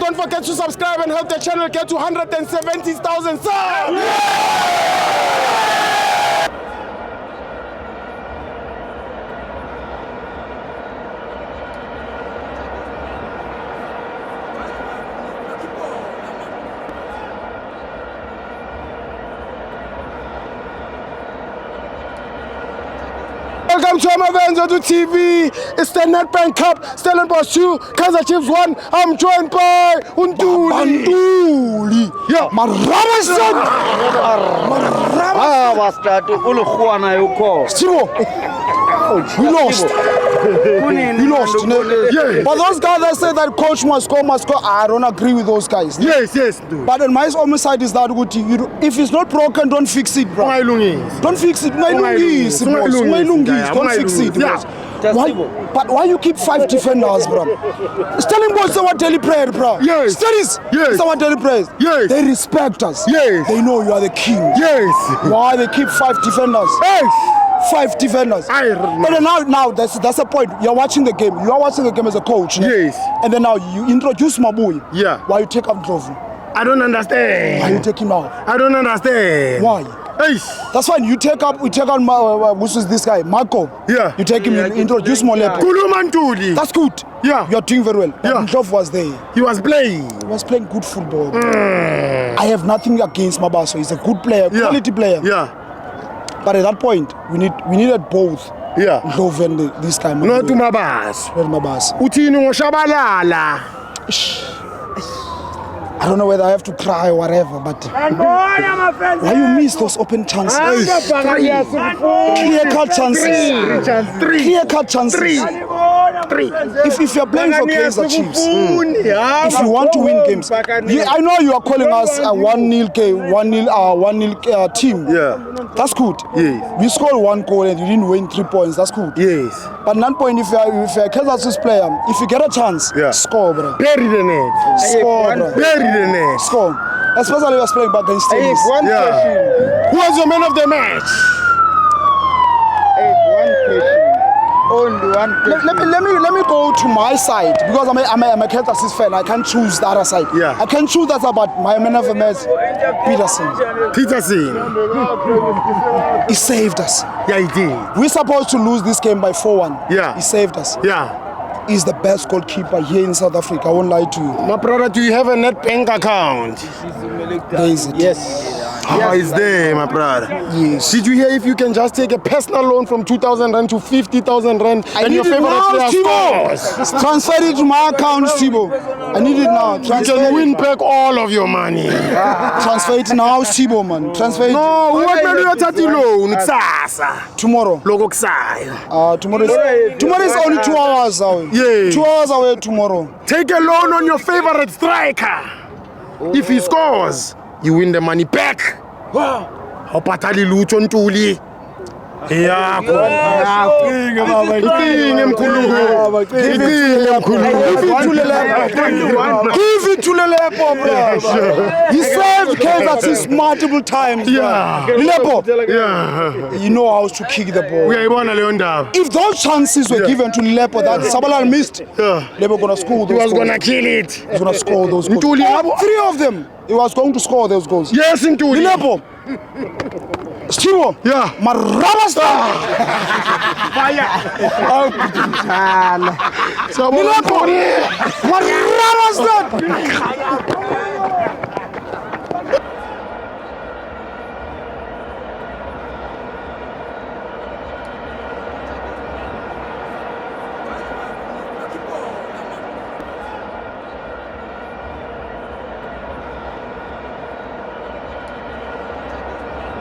don't forget to subscribe and help the channel get to 170,000 subs. Welcome to Amavenzo to TV. It's the Nedbank Cup. Stellenbosch 2, Kaizer Chiefs 1. I'm joined by Untuli. Yeah, Marabaston. We lost. We lost. Yeah. But those guys that say that coach must score, I don't agree with those guys. Yes. But on my own side is that if it's not broken, don't fix it, bro. Don't fix it. Don't fix it. Why you keep 5 defenders, bro? Stellenbosch our daily prayer, bro. Yes. Studies. Yes. Our daily prayers. Yes. They respect us. Yes. They know you are the king. Yes. Why they keep 5 defenders? Yes. 5 defenders. And now that's the point. You're watching the game. You are watching the game as a coach. Yes. And then now you introduce Mabui. Yeah. Why you take up Ndlovu? I don't understand. Why you take him out? I don't understand. Why? Hey. That's fine. You take on who's this guy? Marco. Yeah. You take him, introduce Molepo. Kulumantuli. That's good. Yeah. You're doing very well. Yeah. Ndlovu was there. He was playing. He was playing good football. I have nothing against Mabaso. He's a good player, quality player. Yeah. But at that point, we needed both. Yeah. Ndlovu and this guy. Not to Mabas. Where's Mabas? Utini ngoshabalala. I don't know whether I have to cry or whatever, but why you miss those open chances? Clear-cut chances. Clear-cut chances. If you're playing for Kaizer Chiefs, if you want to win games, I know you are calling us a 1-0 team. Yeah. That's good. Yes. We scored 1 goal and you didn't win 3 points. That's good. Yes. But at that point, if you're a Kaizer Chiefs player, if you get a chance, score, bro. Bury the net. Score, bro. Bury the net. Score. Especially if you're playing back against teams. One question. Who was your man of the match? One question. Only one question. Let me go to my side because I'm a Kaizer Chiefs fan. I can't choose the other side. Yeah. I can choose that about my man of the match, Peterson. He saved us. Yeah, he did. We're supposed to lose this game by 4-1. Yeah. He saved us. Yeah. He's the best goalkeeper here in South Africa. I won't lie to you. My brother, do you have a Nedbank account? There is it. Yes. How is there, my brother? Yes. Did you hear if you can just take a personal loan from 2,000 rand to 50,000 rand and your need it favorite now, player Tibo. scores? Transfer it to my account, Tibo. I need it now. You Transfer can it. win back all of your money. Transfer it now, Tibo, man. Transfer it No, what man you take loan? Kusasa. tomorrow. Logo kusayo. Tomorrow is only 2 hours away. Yeah. 2 hours away tomorrow. Take a loan on your favorite striker. If he scores, you win the money back. Awuphathali lutho Ntuli. Eyakho. Icinge mkhulu. Give it to Lelepo, bro. He saved Kaizer Chiefs multiple times. Yeah. Lelepo, Yeah. you know how to kick the ball. Uyayibona leyo ndaba. If those chances were given to Lelepo that Sabalal missed, Yeah. Lelepo gonna score He those was goals. gonna kill it. He was gonna score those goals. Ntuli All 3 of them. He was going to score those goals. Yes, Ntuli. Lelepo. Stivo. Yeah. Marabaston. So Lelepo. Marabaston.